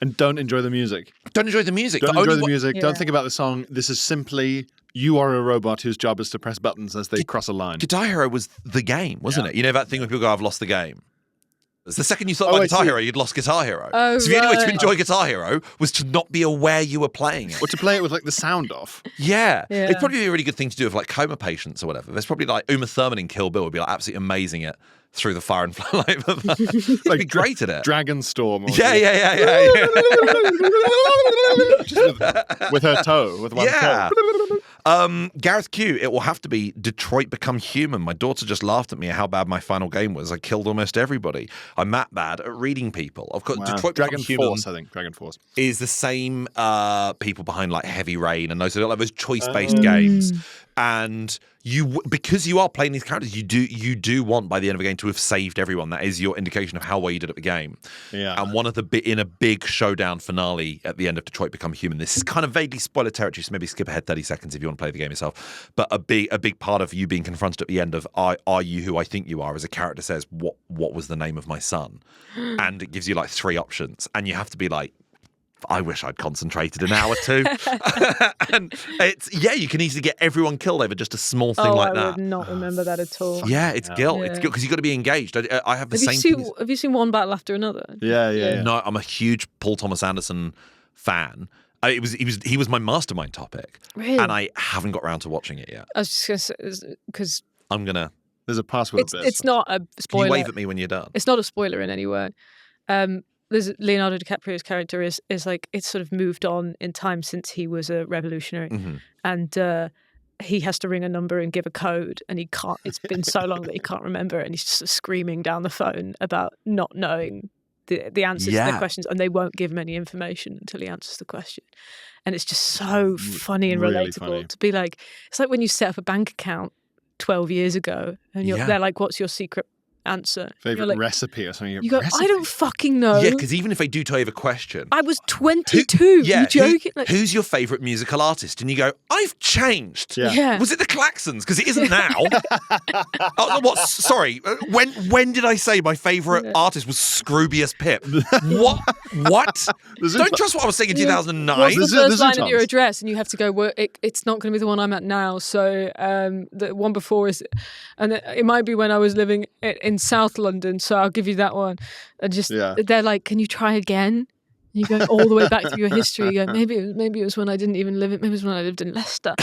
And don't enjoy the music. Don't enjoy the music. Don't enjoy the music. Don't think about the song. This is simply, you are a robot whose job is to press buttons as they cross a line. Guitar Hero was the game, wasn't it? You know that thing when people go, I've lost the game? The second you thought about Guitar Hero, you'd lost Guitar Hero. Oh, so the only way to enjoy Guitar Hero was to not be aware you were playing it. Or to play it with like the sound off. Yeah. It'd probably be a really good thing to do with like coma patients or whatever. There's probably like Uma Thurman in Kill Bill would be like absolutely amazing at Through the Fire and Flood. Like be great at it. Dragon Storm. Yeah. Just with her toe, with one toe. Gareth Q, it will have to be Detroit Become Human. My daughter just laughed at me at how bad my final game was. I killed almost everybody. I'm that bad at reading people. Of course, Detroit Dragon Become Human Force, I think. Dragon Force is the same people behind like Heavy Rain and those choice-based games. And because you are playing these characters, you do want by the end of the game to have saved everyone. That is your indication of how well you did at the game. Yeah. And one of in a big showdown finale at the end of Detroit Become Human. This is kind of vaguely spoiler territory, so maybe skip ahead 30 seconds if you want to play the game yourself. But a big part of you being confronted at the end of are you who I think you are? As a character says, what was the name of my son? And it gives you like 3 options, and you have to be like, I wish I'd concentrated an hour too. And you can easily get everyone killed over just a small thing like that. I would not remember that at all. Yeah, it's guilt. Yeah. It's guilt because you've got to be engaged. I have the same. Have you seen One Battle After Another? Yeah. No, I'm a huge Paul Thomas Anderson fan. He was my mastermind topic, really? And I haven't got around to watching it yet. I was just going to say, because there's a password. It's not a spoiler. Can you wave at me when you're done? It's not a spoiler in any way. There's Leonardo DiCaprio's character is like it's sort of moved on in time since he was a revolutionary, and he has to ring a number and give a code, and he can't. It's been so long that he can't remember, and he's just screaming down the phone about not knowing the answers to the questions, and they won't give him any information until he answers the question. And it's just so funny and really relatable funny. to be like. It's like when you set up a bank account 12 years ago, and they're like, "What's your secret answer?" Favorite recipe or something? You go, I don't fucking know. Yeah, because even if they do tell you the question, I was 22. You joking? Who's your favourite musical artist? And you go, I've changed. Yeah. Was it the Klaxons? Because it isn't now. What? Sorry. When did I say my favourite artist was Scroobius Pip? What? Don't trust what I was saying in 2009. What's the first line of your address? And you have to go, well, it's not going to be the one I'm at now. So the one before is, and it might be when I was living in South London, so I'll give you that one. And they're like, can you try again? And you go all the way back to your history. You go, maybe it was when I didn't even live it. Maybe it was when I lived in Leicester.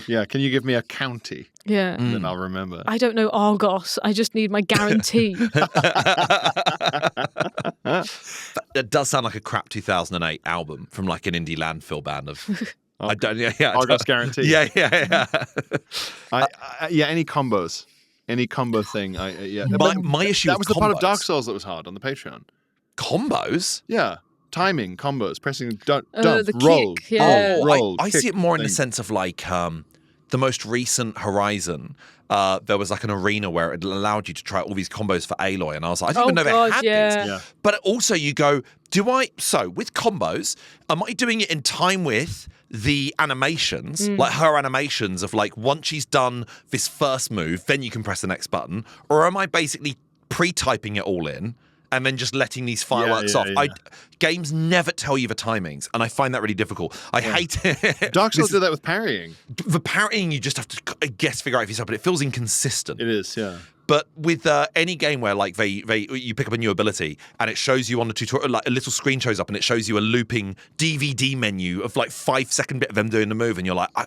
Yeah, can you give me a county? Yeah. And then I'll remember. I don't know Argos. I just need my guarantee. That does sound like a crap 2008 album from like an indie landfill band of... I don't. Argos guarantee. Yeah. Any combos. Any combo thing. My issue. That was the part of Dark Souls that was hard on the Patreon. Combos. Yeah, timing combos, pressing dump, the roll. Kick, yeah. Roll. I see it more in the sense of like the most recent Horizon. There was like an arena where it allowed you to try all these combos for Aloy, and I was like, I didn't even know they had these. Yeah. But also, you go, so with combos, am I doing it in time with the animations, like her animations of like once she's done this first move, then you can press the next button, or am I basically pre-typing it all in and then just letting these fireworks off? Yeah. Games never tell you the timings, and I find that really difficult. I hate it. Dark Souls did that with parrying. The parrying, you just have to figure out for yourself, but it feels inconsistent. It is, yeah. But with any game where like you pick up a new ability and it shows you on the tutorial, like a little screen shows up and it shows you a looping DVD menu of like 5-second bit of them doing the move, and you're like, I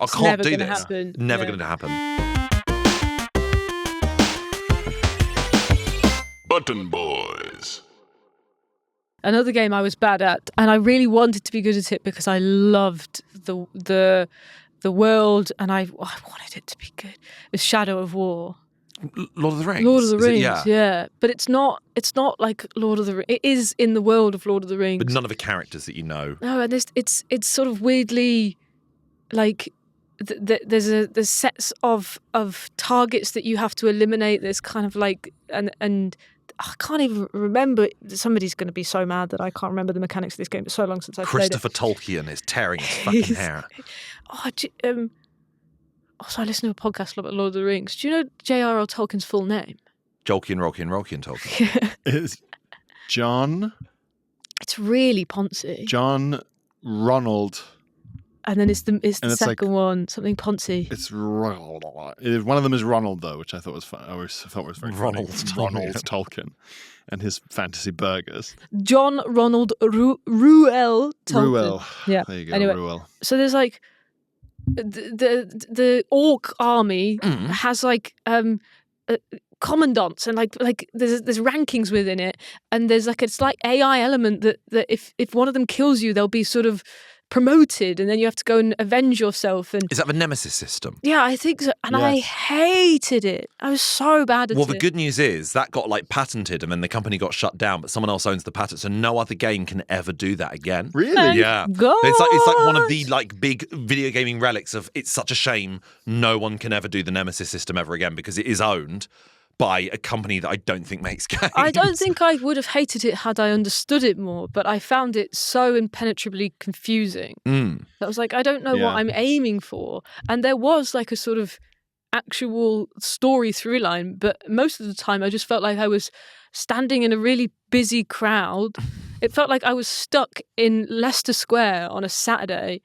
can't do this. Happen. Never going to happen. Button Boys. Another game I was bad at, and I really wanted to be good at it because I loved the world, and I wanted it to be good. It was Shadow of War. Lord of the Rings. Lord of the Rings, yeah. But it's not like Lord of the Rings. It is in the world of Lord of the Rings. But none of the characters that you know. No, and it's sort of weirdly like there's sets of targets that you have to eliminate. There's kind of like and I can't even remember. Somebody's going to be so mad that I can't remember the mechanics of this game. It's so long since I've played it. Christopher Tolkien is tearing his fucking hair. So I listen to a podcast about Lord of the Rings. Do you know J.R.R. Tolkien's full name? Rolkien Tolkien. It's John. It's really poncy. John Ronald. And then it's the second like, one, something poncy. It's Ronald. One of them is Ronald, though, which I thought was fun. I always thought was very Ronald funny. Ronald Tolkien and his fantasy burgers. John Ronald Ruel Tolkien. Ruel. Yeah. There you go, anyway, Ruel. So there's like the orc army has like commandants, and like there's rankings within it, and there's like a slight AI element that if one of them kills you, they'll be sort of promoted, and then you have to go and avenge yourself. And Is that the Nemesis system? yeah, I think so. And I hated it. I was so bad at it. Well, the good news is that got like patented, and then the company got shut down. But someone else owns the patent, so no other game can ever do that again. Really? Yeah. God. It's like one of the like big video gaming relics of. It's such a shame no one can ever do the Nemesis system ever again because it is owned by a company that I don't think makes games. I don't think I would have hated it had I understood it more, but I found it so impenetrably confusing. I was like, I don't know what I'm aiming for. And there was like a sort of actual story through line, but most of the time I just felt like I was standing in a really busy crowd. It felt like I was stuck in Leicester Square on a Saturday,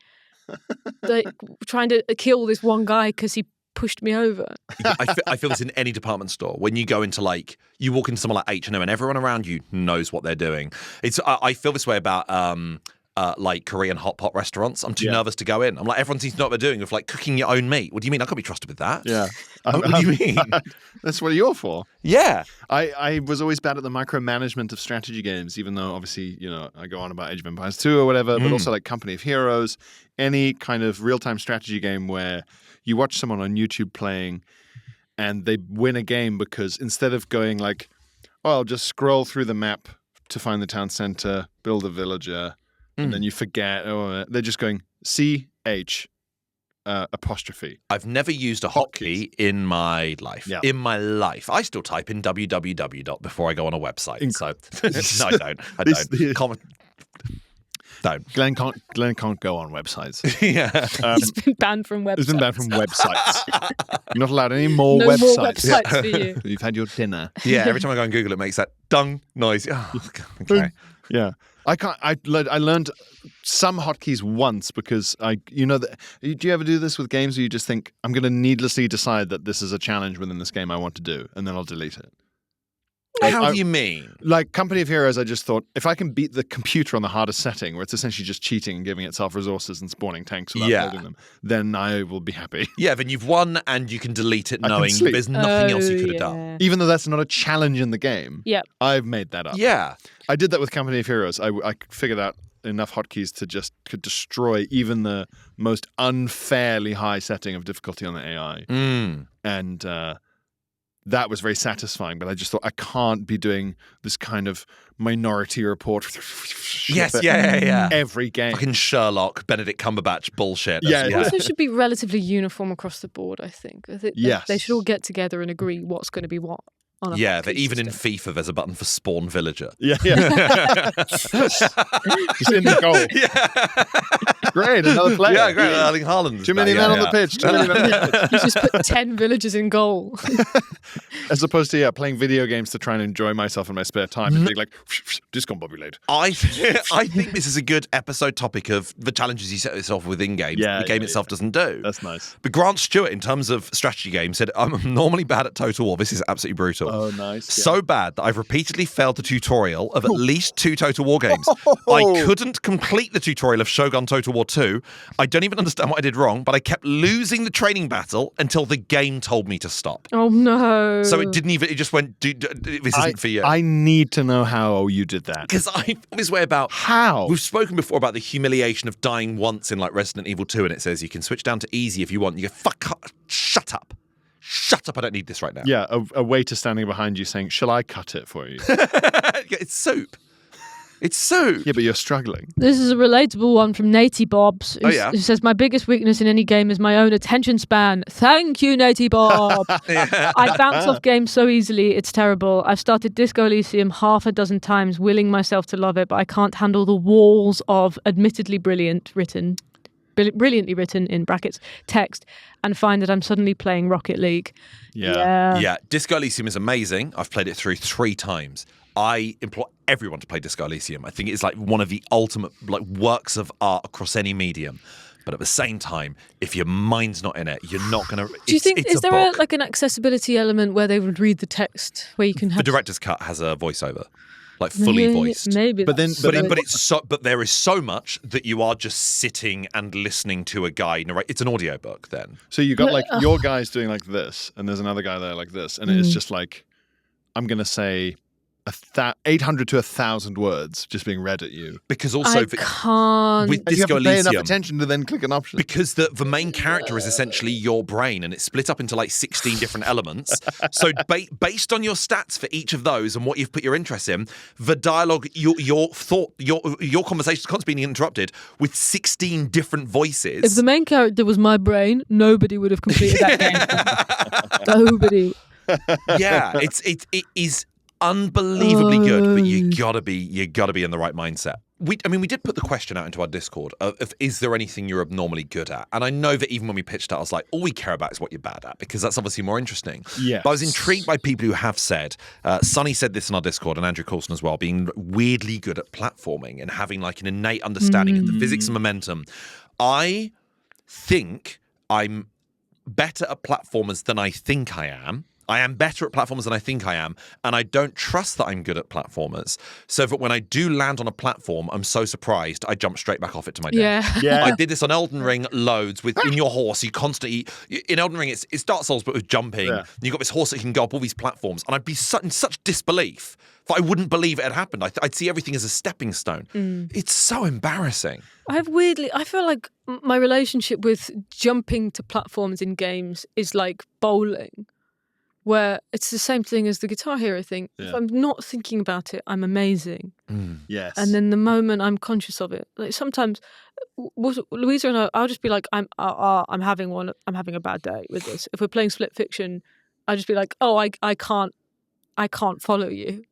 like trying to kill this one guy because he pushed me over. I feel this in any department store. When you go into you walk into somewhere like H&M and everyone around you knows what they're doing. I feel this way about like Korean hot pot restaurants. I'm too nervous to go in. I'm like, everyone seems to know what they're doing with like cooking your own meat. What do you mean? I can't be trusted with that. Yeah. What do you mean? That's what you're for. Yeah. I was always bad at the micromanagement of strategy games, even though obviously, I go on about Age of Empires 2 or whatever, but also like Company of Heroes, any kind of real-time strategy game where you watch someone on YouTube playing and they win a game because instead of going like, oh, I'll just scroll through the map to find the town center, build a villager, and then you forget, they're just going CH apostrophe. I've never used a hotkey in my life. Yeah. In my life. I still type in www. before I go on a website. So no, I don't. Don't. Glenn can't go on websites. Yeah. He's been banned from websites. He's been banned from websites. You're not allowed any more No websites. more websites for you. You've had your dinner. Yeah, every time I go on Google, it makes that dung noise. Oh, okay. Yeah. I learned some hotkeys once because do you ever do this with games where you just think, I'm going to needlessly decide that this is a challenge within this game I want to do, and then I'll delete it? How do you mean? Like Company of Heroes, I just thought, if I can beat the computer on the hardest setting, where it's essentially just cheating and giving itself resources and spawning tanks without building them, then I will be happy. Yeah, then you've won and you can delete it knowing there's nothing else you could have done. Even though that's not a challenge in the game. Yeah. I've made that up. Yeah. I did that with Company of Heroes. I figured out enough hotkeys to just could destroy even the most unfairly high setting of difficulty on the AI. And that was very satisfying, but I just thought I can't be doing this kind of Minority Report. Yes, yeah. Every game. Fucking Sherlock, Benedict Cumberbatch bullshit. Yeah. Also should be relatively uniform across the board, I think. Yes. They should all get together and agree what's going to be what. Yeah, but even in FIFA, there's a button for spawn villager. Yeah. Just in the goal. Yeah. Great, another player. Yeah, great. Erling Haaland. Too many men on the pitch. Too many men on the pitch. You just put 10 villagers in goal. As opposed to playing video games to try and enjoy myself in my spare time and being like, discombobulate. I think this is a good episode topic of the challenges you set yourself within games the game itself doesn't do. That's nice. But Grant Stewart, in terms of strategy games, said, I'm normally bad at Total War. This is absolutely brutal. Oh, nice. Yeah. So bad that I've repeatedly failed the tutorial of at least 2 Total War games. I couldn't complete the tutorial of Shogun Total War 2. I don't even understand what I did wrong, but I kept losing the training battle until the game told me to stop. Oh, no. So it just went, this isn't for you. I need to know how you did that. Because I feel this way about how. We've spoken before about the humiliation of dying once in like Resident Evil 2, and it says you can switch down to easy if you want. You go, shut up. Shut up, I don't need this right now. Yeah, a waiter standing behind you saying, shall I cut it for you? It's soup. It's soup. Yeah, but you're struggling. This is a relatable one from Natey Bobs, who says, my biggest weakness in any game is my own attention span. Thank you, Natey Bob. I bounce off games so easily, it's terrible. I've started Disco Elysium half a dozen times, willing myself to love it, but I can't handle the walls of admittedly brilliantly written in brackets text, and find that I'm suddenly playing Rocket League. Yeah. Disco Elysium is amazing. I've played it through 3 times. I implore everyone to play Disco Elysium. I think it's like one of the ultimate works of art across any medium. But at the same time, if your mind's not in it, you're not going to. Do you think is there an accessibility element where they would read the text where you can have the director's cut has a voiceover? Like fully voiced. Maybe. But there is so much that you are just sitting and listening to a guy narrate. It's an audiobook then. So you got your guys doing like this, and there's another guy there like this, and it's just like, I'm going to say 800 to 1,000 words just being read at you. Because also I can't. with And you have Disco to pay enough Elysium, attention to then click an option. because the main character is essentially your brain, and it's split up into like 16 different elements. So based on your stats for each of those and what you've put your interest in, the dialogue, your thought, your conversation is constantly being interrupted with 16 different voices. If the main character was my brain, nobody would have completed that game. Nobody. Yeah, it is unbelievably good, but you gotta be in the right mindset. We did put the question out into our Discord of is there anything you're abnormally good at? And I know that even when we pitched it, I was like, all we care about is what you're bad at, because that's obviously more interesting. Yes. But I was intrigued by people who have said, Sonny said this in our Discord, and Andrew Coulson as well, being weirdly good at platforming and having like an innate understanding of the physics and momentum. I think I'm better at platformers than I think I am. I am better at platformers than I think I am, and I don't trust that I'm good at platformers. So that when I do land on a platform, I'm so surprised, I jump straight back off it to my death. Yeah. I did this on Elden Ring loads with in your horse. You constantly in Elden Ring, it's Dark Souls but with jumping. Yeah. You've got this horse that can go up all these platforms, and I'd be in such disbelief that I wouldn't believe it had happened. I'd see everything as a stepping stone. It's so embarrassing. I feel like my relationship with jumping to platforms in games is like bowling, where it's the same thing as the Guitar Hero thing. Yeah. If I'm not thinking about it, I'm amazing. Yes. And then the moment I'm conscious of it, like sometimes Louisa and I'll just be like, I'm having a bad day with this. If we're playing Split Fiction, I'll just be like, oh, I can't follow you.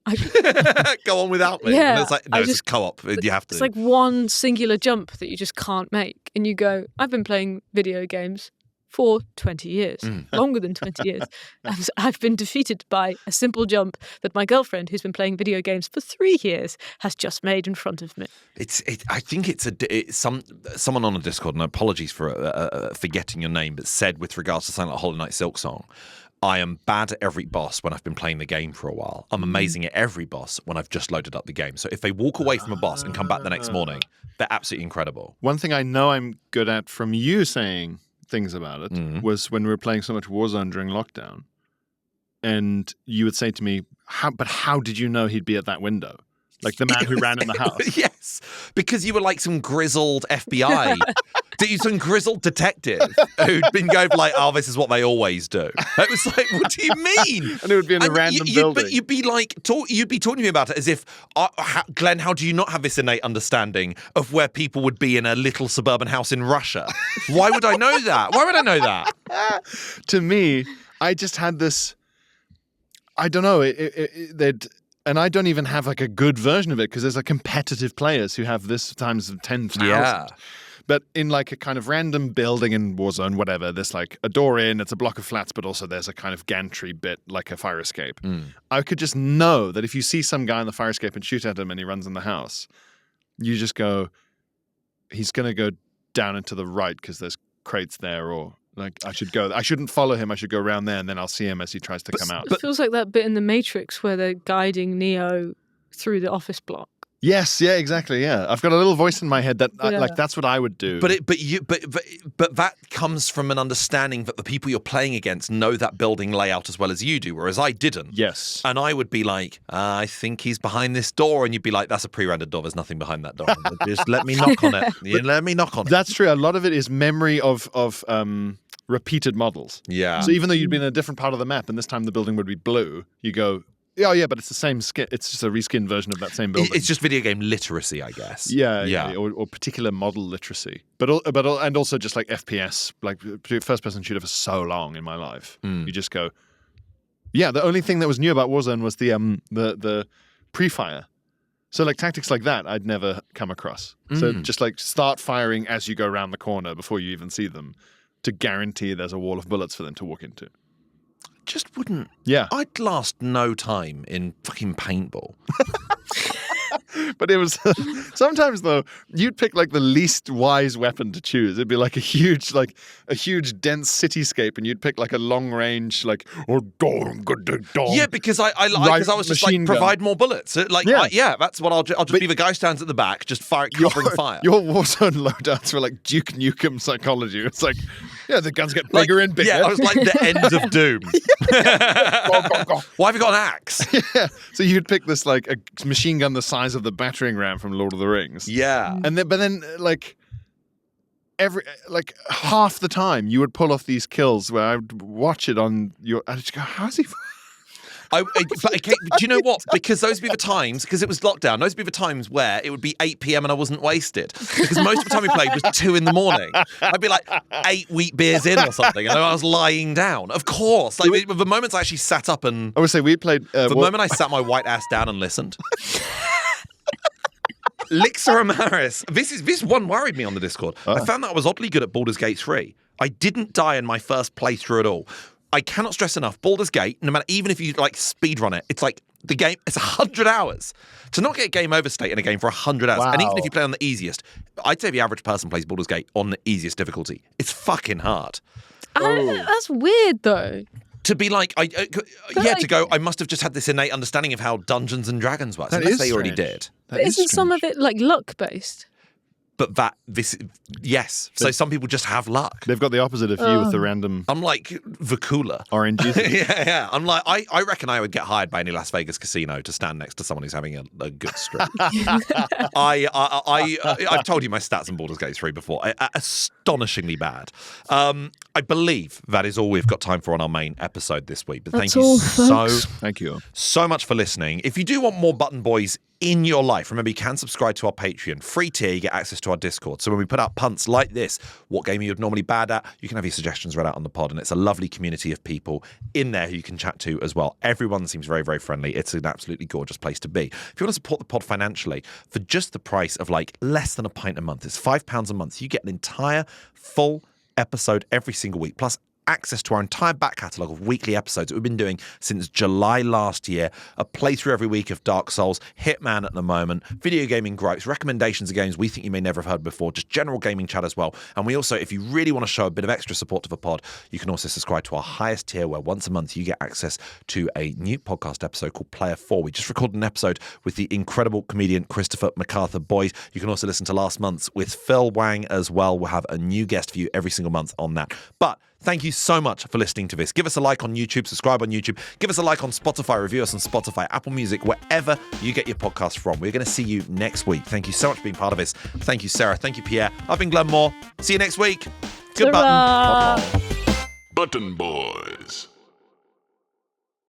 Go on without me. Yeah, And it's like, no, it's just co-op. You have to. It's like one singular jump that you just can't make. And you go, I've been playing video games for 20 years, longer than 20 years. And I've been defeated by a simple jump that my girlfriend, who's been playing video games for 3 years, has just made in front of me. I think it's someone on a Discord, and apologies for forgetting your name, but said with regards to something like Hollow Knight Silk Song, I am bad at every boss when I've been playing the game for a while. I'm amazing at every boss when I've just loaded up the game. So if they walk away from a boss and come back the next morning, they're absolutely incredible. One thing I know I'm good at from you saying things about it was when we were playing so much Warzone during lockdown, and you would say to me, how did you know he'd be at that window? Like the man who ran in the house. Yes, because you were like some grizzled FBI, some grizzled detective who'd been going like, oh, this is what they always do. It was like, what do you mean? And it would be in a random building. But you'd be talking to me about it as if, Glenn, how do you not have this innate understanding of where people would be in a little suburban house in Russia? Why would I know that? Why would I know that? To me, I just had this, I don't know, and I don't even have like a good version of it because there's like competitive players who have this times 10,000. Yeah. But in like a kind of random building in Warzone, whatever, there's like a door in, it's a block of flats, but also there's a kind of gantry bit like a fire escape. I could just know that if you see some guy in the fire escape and shoot at him and he runs in the house, you just go, he's going to go down and to the right because there's crates there, or like I shouldn't follow him, I should go around there and then I'll see him as he tries to come out. It feels like that bit in The Matrix where they're guiding Neo through the office block. Yes, yeah, exactly, yeah. I've got a little voice in my head that like that's what I would do. But that comes from an understanding that the people you're playing against know that building layout as well as you do, whereas I didn't. Yes. And I would be like, I think he's behind this door, and you'd be like, that's a pre-rendered door. There's nothing behind that door. Just let me knock on it. Let me knock on it. That's true. A lot of it is memory of repeated models. Yeah. So even though you'd been in a different part of the map, and this time the building would be blue, you go, oh yeah, but it's the same skin. It's just a reskin version of that same building. It's just video game literacy, I guess. Yeah. Or particular model literacy, but also just like FPS, like first person shooter for so long in my life. You just go, yeah. The only thing that was new about Warzone was the pre-fire. So like tactics like that, I'd never come across. So just like start firing as you go around the corner before you even see them, to guarantee there's a wall of bullets for them to walk into. Just wouldn't. Yeah. I'd last no time in fucking paintball. But it was sometimes though you'd pick like the least wise weapon to choose. It'd be like a huge dense cityscape, and you'd pick like a long range like Yeah, because I was just like provide more bullets. That's what I'll just be the guy who stands at the back just covering fire. Your Warzone loadouts were like Duke Nukem psychology. It's like, yeah, the guns get bigger and bigger. Yeah, I was like the end of Doom. Why have you got an axe? Yeah. So you'd pick this like a machine gun the size of the battering ram from Lord of the Rings. Yeah. And then like half the time you would pull off these kills where I would watch it on your. I'd just go, how's he? Do you know what? Because those would be the times, because it was lockdown, those would be the times where it would be 8 p.m. and I wasn't wasted. Because most of the time we played was 2 in the morning. I'd be like 8 wheat beers in or something, and I was lying down. Of course. Like the moments I actually sat up and... I would say we played... the moment I sat my white ass down and listened... Lixa Amaris. This one worried me on the Discord. I found that I was oddly good at Baldur's Gate 3. I didn't die in my first playthrough at all. I cannot stress enough, Baldur's Gate, no matter, even if you like speedrun it, it's like the game, it's 100 hours. To not get game over state in a game for 100 hours, and even if you play on the easiest, I'd say the average person plays Baldur's Gate on the easiest difficulty. It's fucking hard. That's weird though. To be like, to go, I must have just had this innate understanding of how Dungeons and Dragons works. That Unless is they already strange. did. But isn't some of it like luck based? But yes. So some people just have luck. They've got the opposite of you with the random... I'm like Vakula. Oranges. yeah. I'm like, I reckon I would get hired by any Las Vegas casino to stand next to someone who's having a good streak. I've told you my stats in Baldur's Gate 3 before. Astonishingly bad. I believe that is all we've got time for on our main episode this week. But That's thank you Thank you so much for listening. If you do want more Button Boys in your life, remember you can subscribe to our Patreon. Free tier, you get access to our Discord. So when we put out punts like this, what game are you normally bad at, you can have your suggestions read out on the pod, and it's a lovely community of people in there who you can chat to as well. Everyone seems very, very friendly. It's an absolutely gorgeous place to be. If you want to support the pod financially, for just the price of like less than a pint a month, it's £5 a month, you get an entire full episode every single week, plus access to our entire back catalogue of weekly episodes that we've been doing since July last year, a playthrough every week of Dark Souls, Hitman at the moment, video gaming gripes, recommendations of games we think you may never have heard before, just general gaming chat as well. And we also, if you really want to show a bit of extra support to the pod, you can also subscribe to our highest tier where once a month you get access to a new podcast episode called Player 4. We just recorded an episode with the incredible comedian Christopher MacArthur Boyd. You can also listen to last month's with Phil Wang as well. We'll have a new guest for you every single month on that. But thank you so much for listening to this. Give us a like on YouTube, subscribe on YouTube, give us a like on Spotify, review us on Spotify, Apple Music, wherever you get your podcast from. We're going to see you next week. Thank you so much for being part of this. Thank you, Sarah. Thank you, Pierre. I've been Glenn Moore. See you next week. Good button. Button Boys.